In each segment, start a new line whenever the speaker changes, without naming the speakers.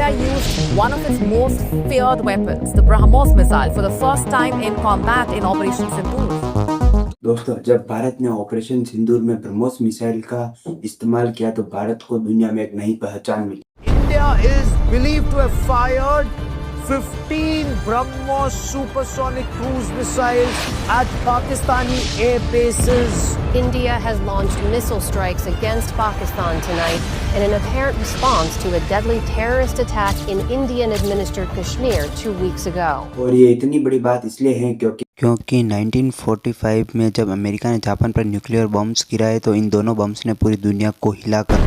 India used one of its most feared weapons, the BrahMos missile, for the first time in combat in Operation Sindoor.
दोस्तों, जब भारत ने operation सिंदूर में BrahMos missile का इस्तेमाल किया तो भारत को दुनिया में एक नई पहचान मिली।
India is believed to have fired 15 BrahMos supersonic cruise missiles at Pakistani air bases.
India has launched missile strikes against Pakistan tonight in an apparent response to a deadly terrorist attack in Indian-administered Kashmir 2 weeks ago.
और ये इतनी बड़ी बात इसलिए है क्योंकि 1945 में जब अमेरिका ने जापान पर न्यूक्लियर बम्स गिराए तो इन दोनों बम्स ने पूरी दुनिया को हिलाकर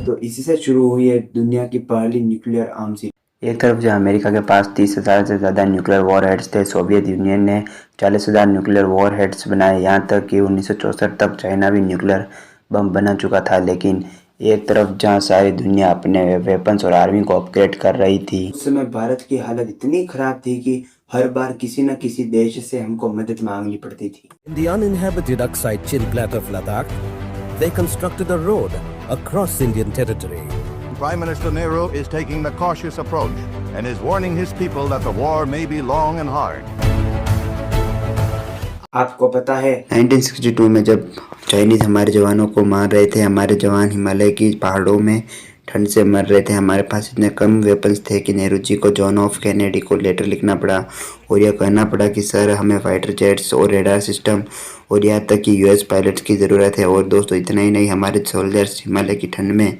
तो इसी से शुरू हुई है दुनिया की पहली न्यूक्लियर आर्म्स। एक तरफ जहाँ अमेरिका के पास 30,000 से ज़्यादा न्यूक्लियर वॉरहेड्स थे, सोवियत यूनियन ने 40,000 न्यूक्लियर वॉरहेड्स बनाए। यहाँ तक कि 1964 तक चाइना भी न्यूक्लियर बम बना चुका था। लेकिन एक तरफ जहाँ सारी दुनिया अपने वेपन्स और आर्मी को अपग्रेड कर रही थी, उस समय भारत की हालत इतनी खराब थी कि हर बार किसी न किसी देश से हमको मदद मांगनी पड़ती थी।
In the uninhabited Aksai Chin Plateau of Ladakh, they constructed a road across Indian territory.
Prime Minister Nehru is taking the cautious approach and is warning his people that the war may be long and hard.
आपको पता है 1962 में जब Chinese हमारे जवानों को मार रहे थे, हमारे जवान हिमालय की पहाड़ों में ठंड से मर रहे थे। हमारे पास इतने कम वेपन्स थे कि नेहरू जी को जॉन ऑफ कैनेडी को लेटर लिखना पड़ा और यह कहना पड़ा कि सर हमें फाइटर जेट्स और रेडार सिस्टम और यहाँ तक कि यूएस पायलट्स की ज़रूरत है। और दोस्तों इतना ही नहीं, हमारे सोल्जर्स हिमालय की ठंड में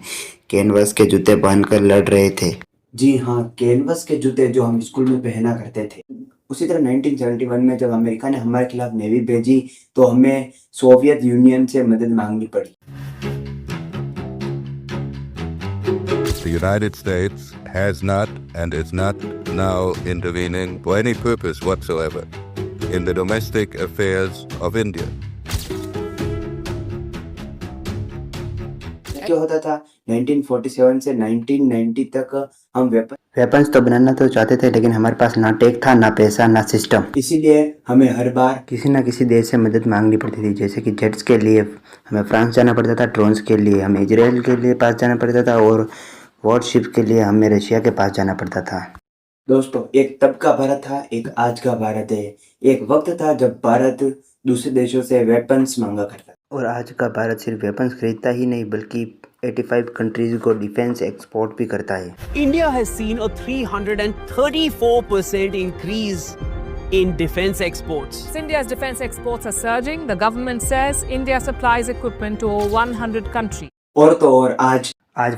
कैनवास के जूते पहनकर लड़ रहे थे। जी हाँ, कैनवास के जूते जो हम स्कूल में पहना करते थे। उसी तरह 1971 में जब अमेरिका ने हमारे खिलाफ नेवी भेजी तो हमें सोवियत यूनियन से मदद मांगनी पड़ी।
The United States has not and is not now intervening for any purpose whatsoever in the domestic affairs of India.
क्या होता था 1947 से 1990 तक हम वेपन्स तो बनाना तो चाहते थे, लेकिन हमारे पास ना टेक था, ना पैसा, ना सिस्टम। इसीलिए हमें हर बार किसी ना किसी देश से मदद मांगनी पड़ती थी। जैसे कि जेट्स के लिए हमें फ्रांस जाना पड़ता था, ड्रोन्स के लिए हमें इजराइल के लिए पास जाना पड़ता था और वॉरशिप के लिए हमें रशिया के पास जाना पड़ता था। दोस्तों, एक तब का भारत था, एक आज का भारत है। एक वक्त था जब भारत दूसरे देशों से वेपन्स मांगा करता और आज का भारत सिर्फ वेपन्स खरीदता ही नहीं बल्कि 85 कंट्रीज को डिफेंस एक्सपोर्ट भी करता है।
India has seen a 334% increase in defense exports.
India's defense exports are surging. The government says India supplies equipment to over 100 countries.
और तो और आज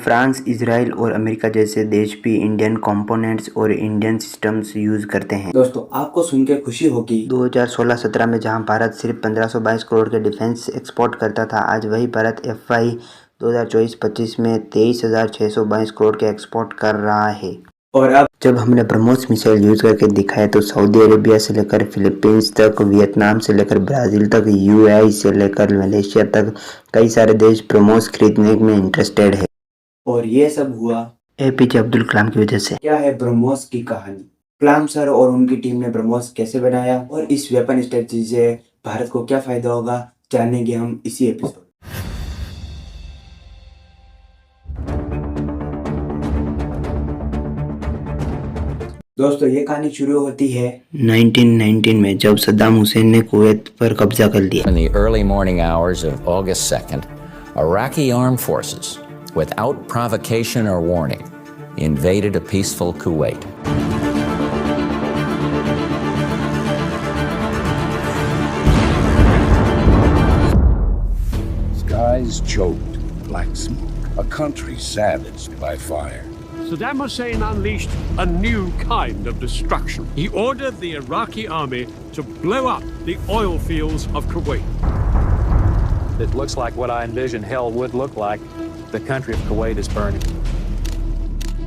फ्रांस, इजराइल और अमेरिका जैसे देश भी इंडियन कंपोनेंट्स और इंडियन सिस्टम्स यूज करते हैं। दोस्तों, आपको सुन के खुशी होगी 2016-17 में जहां भारत सिर्फ 1522 करोड़ के डिफेंस एक्सपोर्ट करता था, आज वही भारत FY 2024-25 में 23,622 करोड़ के एक्सपोर्ट कर रहा है। और अब जब हमने ब्रह्मोस मिसाइल यूज करके दिखाया तो सऊदी अरेबिया से लेकर फिलीपींस तक, वियतनाम से लेकर ब्राज़ील तक, UAE से लेकर मलेशिया तक कई सारे देश ब्रह्मोस खरीदने में इंटरेस्टेड है। और ये सब हुआ APJ अब्दुल कलाम की वजह से। क्या है ब्रह्मोस की कहानी? कलाम सर और उनकी टीम ने ब्रह्मोस कैसे बनाया और इस वेपन स्ट्रेटजी से भारत को क्या फायदा होगा, जानेंगे हम इसी एपिसोड। दोस्तों, ये कहानी शुरू होती है 1919 में जब सद्दाम हुसैन ने कुवैत पर कब्जा कर लिया।
In the early morning hours of August 2nd, Iraqi armed forces, without provocation or warning, invaded a peaceful Kuwait.
Skies choked, black smoke, a country savaged by fire.
Saddam Hussein unleashed a new kind of destruction. He ordered the Iraqi army to blow up the oil fields of Kuwait.
It looks like what I envisioned hell would look like. The country of Kuwait is burning.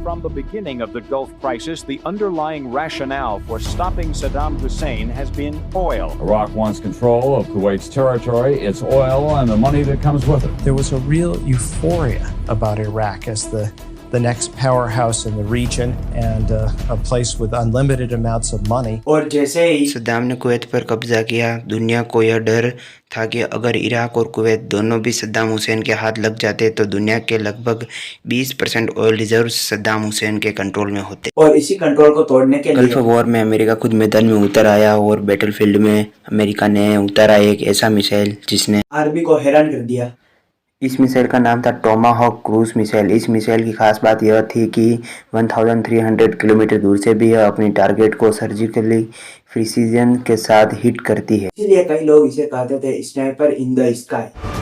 From the beginning of the Gulf crisis, the underlying rationale for stopping Saddam Hussein has been oil.
Iraq wants control of Kuwait's territory, its oil, and the money that comes with it.
There was a real euphoria about Iraq as the the next powerhouse in the region and a place with unlimited amounts of money.
और जैसे ही सद्दाम ने Kuwait पर कब्जा किया, दुनिया को यह डर था कि अगर इराक और कुवैत दोनों भी सद्दाम हुसैन के हाथ लग जाते तो दुनिया के लगभग 20% ऑयल रिजर्व्स सद्दाम हुसैन के कंट्रोल में होते। और इसी कंट्रोल को तोड़ने के लिए गल्फ वॉर में अमेरिका खुद मैदान में उतर आया और बैटलफील्ड में अमेरिका ने उतारा एक ऐसा मिसाइल जिसने आर्मी को हैरान कर दिया। इस मिसाइल का नाम था टोमाहॉक क्रूज मिसाइल। इस मिसाइल की खास बात यह थी कि 1300 किलोमीटर दूर से भी यह अपनी टारगेट को सर्जिकली प्रिसीजन के साथ हिट करती है, इसलिए कई लोग इसे कहते थे sniper in the sky.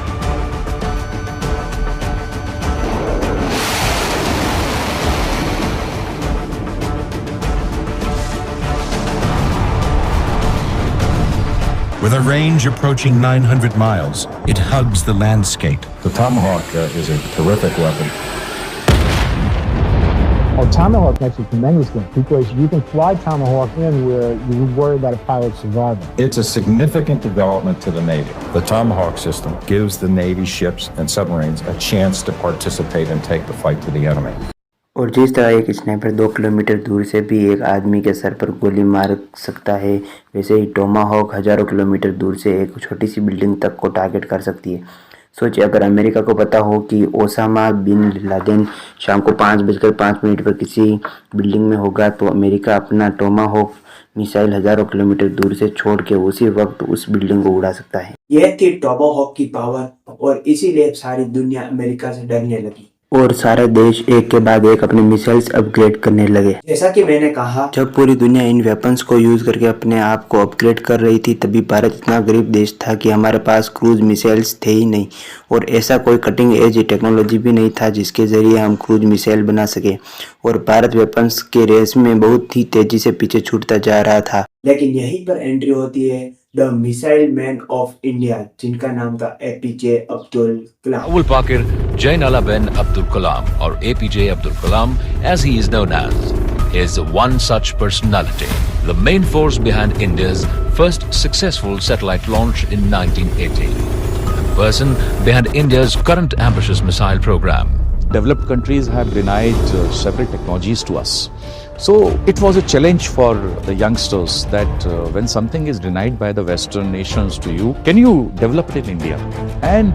With a range approaching 900 miles, it hugs the landscape.
The Tomahawk is a terrific weapon.
Oh, Tomahawk makes a tremendous gun because you can fly Tomahawk in where you worry about a pilot surviving.
It's a significant development to the Navy. The Tomahawk system gives the Navy ships and submarines a chance to participate and take the fight to the enemy.
और जिस तरह एक sniper 2 kilometre दूर से भी एक आदमी के सर पर गोली मार सकता है, वैसे ही टोमाहॉक हजारों किलोमीटर दूर से एक छोटी सी बिल्डिंग तक को टारगेट कर सकती है। सोचिए अगर अमेरिका को पता हो कि ओसामा बिन लादेन शाम को 5:05 पर किसी बिल्डिंग में होगा तो अमेरिका अपना टोमाहॉक मिसाइल हजारों किलोमीटर दूर से छोड़ के उसी वक्त उस बिल्डिंग को उड़ा सकता है। यह थी टोमाहॉक की पावर और इसीलिए सारी दुनिया अमेरिका से डरने लगी और सारे देश एक के बाद एक अपने मिसाइल्स अपग्रेड करने लगे। जैसा कि मैंने कहा, जब पूरी दुनिया इन वेपन्स को यूज करके अपने आप को अपग्रेड कर रही थी तभी भारत इतना गरीब देश था कि हमारे पास क्रूज मिसाइल्स थे ही नहीं और ऐसा कोई कटिंग एज टेक्नोलॉजी भी नहीं था जिसके जरिए हम क्रूज मिसाइल बना सके और भारत वेपन्स के रेस में बहुत ही तेजी से पीछे छूटता जा रहा था। लेकिन यहीं पर एंट्री होती है the missile man of India, जिनका नाम था APJ Abdul Kalam.
Awul Pakir, Jainala Ben Abdul Kalam, or APJ Abdul Kalam, as he is known as, is one such personality, the main force behind India's first successful satellite launch in 1980, the person behind India's current ambitious missile program.
Developed countries have denied several technologies to us. So it was a challenge for the youngsters that when something is denied by the Western nations to you, can you develop it in India? And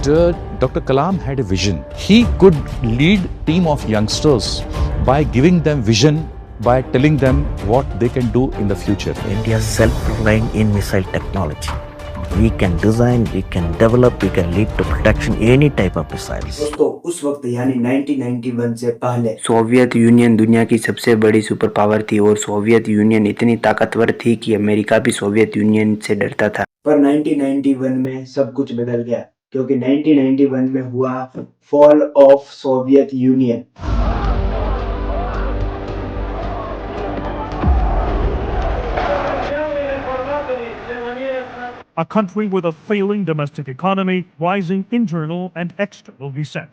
Dr. Kalam had a vision. He could lead a team of youngsters by giving them vision, by telling them what they can do in the future.
India is self-reliant in missile technology. We can design, we can develop, we can lead to production any type of missiles.
दोस्तों उस वक्त यानी 1991 से पहले Soviet union दुनिया की सबसे बड़ी सुपर पावर थी और सोवियत यूनियन इतनी ताकतवर थी कि अमेरिका भी सोवियत यूनियन से डरता था। पर 1991 में सब कुछ बदल गया क्योंकि 1991 में हुआ fall of Soviet union.
A country with a failing domestic economy, rising internal and external dissent.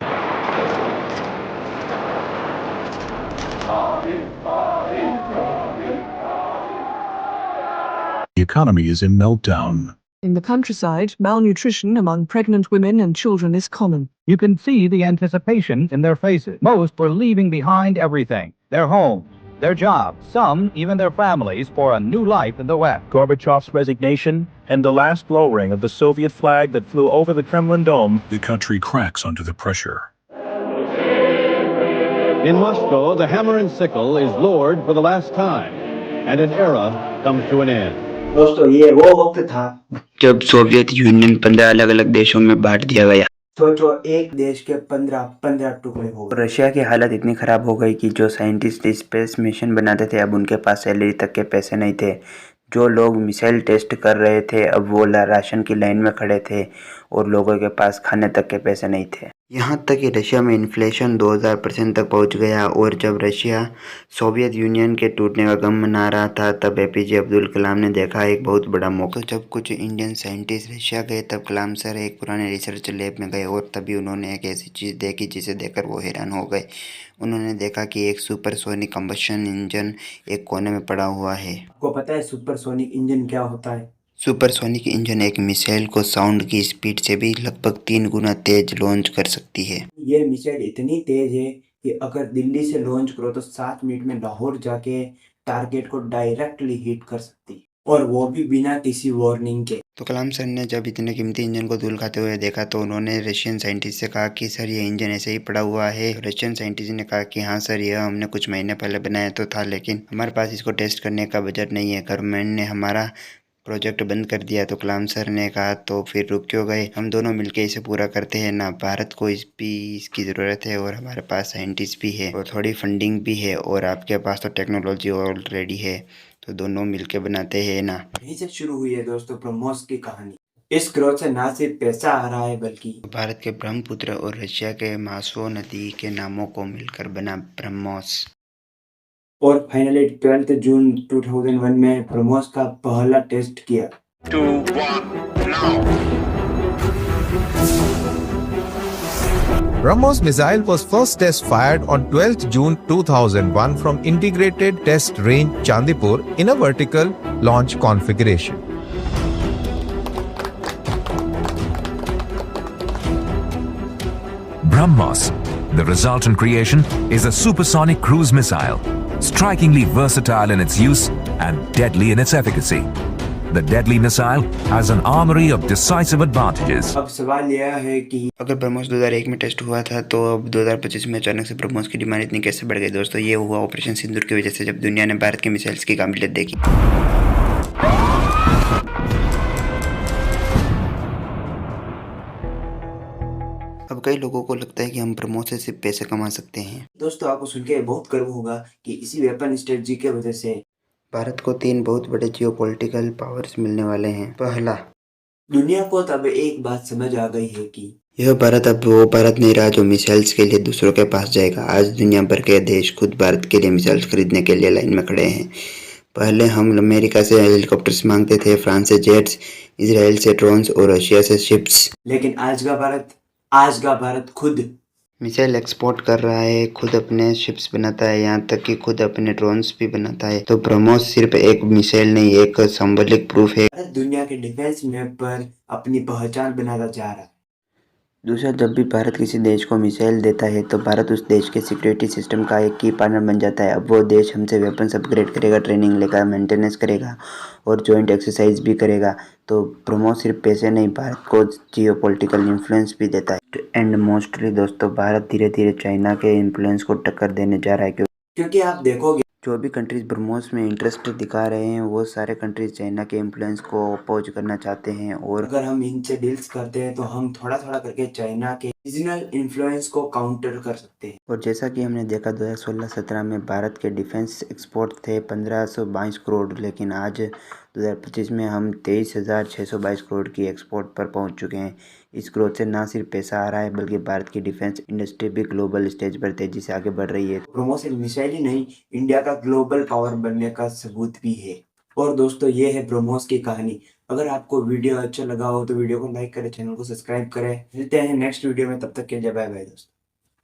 The economy is in meltdown.
In the countryside, malnutrition among pregnant women and children is common.
You can see the anticipation in their faces. Most were leaving behind everything, their homes, their jobs, some even their families for a new life in the West.
Gorbachev's resignation and the last lowering of the Soviet flag that flew over the Kremlin dome.
The country cracks under the pressure.
In Moscow, the hammer and sickle is lowered for the last time, and an era comes to an end.
दोस्तों ये वो वक्त था जब Soviet union 15 अलग अलग देशों में बांट दिया गया। सोचो एक देश के 15 टुकड़े हो गए। रशिया की हालत इतनी खराब हो गई कि जो साइंटिस्ट स्पेस मिशन बनाते थे अब उनके पास सैलरी तक के पैसे नहीं थे। जो लोग मिसाइल टेस्ट कर रहे थे अब वो राशन की लाइन में खड़े थे और लोगों के पास खाने तक के पैसे नहीं थे। यहाँ तक कि रशिया में इन्फ्लेशन 2000% तक पहुँच गया और जब रशिया सोवियत यूनियन के टूटने का गम मना रहा था तब एपीजे अब्दुल कलाम ने देखा एक बहुत बड़ा मौका। तो जब कुछ इंडियन साइंटिस्ट रशिया गए तब कलाम सर एक पुराने रिसर्च लैब में गए और तभी उन्होंने एक ऐसी चीज़ देखी जिसे देखकर वो हैरान हो गए। उन्होंने देखा कि एक सुपरसोनिक कंबशन इंजन एक कोने में पड़ा हुआ है। आपको पता है सुपरसोनिक इंजन क्या होता है? सुपरसोनिक इंजन एक मिसाइल को साउंड की स्पीड से भी लगभग 3 गुना तेज लॉन्च कर सकती है। ये मिसाइल इतनी तेज है कि अगर दिल्ली से लॉन्च करो तो 7 मिनट में लाहौर जाके टारगेट को डायरेक्टली हिट कर सकती है, और वो भी बिना किसी वार्निंग के। तो कलाम सर ने जब इतने कीमती इंजन को धूल खाते हुए देखा तो उन्होंने रशियन साइंटिस्ट से कहा कि सर ये इंजन ऐसे ही पड़ा हुआ है। रशियन साइंटिस्ट ने कहा कि हाँ सर, यह हमने कुछ महीने पहले बनाया तो था, लेकिन हमारे पास इसको टेस्ट करने का बजट नहीं है, गवर्नमेंट ने हमारा प्रोजेक्ट बंद कर दिया। तो कलाम सर ने कहा तो फिर रुक क्यों गए, हम दोनों मिलके इसे पूरा करते हैं ना। भारत को इसकी ज़रूरत है और हमारे पास साइंटिस्ट भी है और थोड़ी फंडिंग भी है, और आपके पास तो टेक्नोलॉजी ऑलरेडी है, तो दोनों मिलके बनाते हैं ना। यहीं से शुरू हुई है दोस्तों ब्रह्मोस की कहानी। इस ग्रोथ से ना सिर्फ पैसा आ रहा है बल्कि भारत के ब्रह्मपुत्र और रशिया के मासो नदी के नामों को मिलकर बना ब्रह्मोस। और फाइनली 12 जून 2001 में ब्रह्मोस का पहला टेस्ट किया। 2, 1, now.
BrahMos missile was first test fired on 12th June 2001 from Integrated Test Range Chandipur in a vertical launch configuration.
BrahMos, the resultant creation, is a supersonic cruise missile, strikingly versatile in its use and deadly in its efficacy. The deadly missile has an armory of decisive advantages.
अब सवाल यह है कि अगर ब्रह्मोस 2001 में test हुआ था तो अब 2025 में अचानक से ब्रह्मोस की डिमांड इतनी कैसे बढ़ गई। दोस्तों ये हुआ ऑपरेशन सिंदूर की वजह से, जब दुनिया ने भारत के मिसाइल्स की काबिलियत देखी। अब कई लोगों को लगता है कि हम ब्रह्मोस से सिर्फ पैसे कमा सकते हैं। दोस्तों आपको सुन के बहुत गर्व होगा कि इसी वेपन स्ट्रेटजी के वजह से भारत को 3 बहुत बड़े जियोपॉलिटिकल पावर्स मिलने वाले हैं। पहला, दुनिया को तब एक बात समझ आ गई है कि यह भारत अब वो भारत नहीं रहा जो मिसाइल्स के लिए दूसरों के पास जाएगा। आज दुनिया भर के देश खुद भारत के लिए मिसाइल्स खरीदने के लिए लाइन में खड़े हैं। पहले हम अमेरिका से हेलीकॉप्टर्स मांगते थे, फ्रांस से जेट्स, इजराइल से ड्रोन्स और रशिया से शिप्स, लेकिन आज का भारत खुद मिसाइल एक्सपोर्ट कर रहा है, खुद अपने शिप्स बनाता है, यहाँ तक कि खुद अपने ड्रोन्स भी बनाता है। तो ब्रह्मोस सिर्फ एक मिसाइल नहीं, एक सिंबॉलिक प्रूफ है। दुनिया के डिफेंस मैप पर अपनी पहचान बनाता जा रहा है। दूसरा, जब भी भारत किसी देश को मिसाइल देता है तो भारत उस देश के सिक्योरिटी सिस्टम का एक की पार्टनर बन जाता है। अब वो देश हमसे वेपन्स अपग्रेड करेगा, ट्रेनिंग लेगा, मेंटेनेंस करेगा और जॉइंट एक्सरसाइज भी करेगा। तो ब्रह्मोस सिर्फ पैसे नहीं, भारत को जियोपॉलिटिकल इन्फ्लुएंस भी देता है। एंड मोस्टली दोस्तों भारत धीरे धीरे चाइना के इन्फ्लुएंस को टक्कर देने जा रहा है, क्योंकि आप देखोगे जो भी कंट्रीज ब्रह्मोस में इंटरेस्ट दिखा रहे हैं वो सारे कंट्रीज चाइना के इन्फ्लुएंस को अपोज करना चाहते हैं। और अगर हम इनसे डील्स करते हैं तो हम थोड़ा थोड़ा करके चाइना के रीजनल इन्फ्लुएंस को काउंटर कर सकते हैं। और जैसा कि हमने देखा 2016-17 में भारत के डिफेंस एक्सपोर्ट थे 1522 करोड़, लेकिन आज 2025 में हम 23,622 करोड़ की एक्सपोर्ट पर पहुंच चुके हैं। इस ग्रोथ से ना सिर्फ पैसा आ रहा है बल्कि भारत की डिफेंस इंडस्ट्री भी ग्लोबल स्टेज पर तेजी से आगे बढ़ रही है। ब्रह्मोस सिर्फ मिसाइल ही नहीं, इंडिया का ग्लोबल पावर बनने का सबूत भी है। और दोस्तों ये है ब्रह्मोस की कहानी। अगर आपको वीडियो अच्छा लगा हो तो वीडियो को लाइक करें, चैनल को सब्सक्राइब करें। मिलते हैं नेक्स्ट वीडियो में, तब तक के लिए बाय बाय दोस्तों।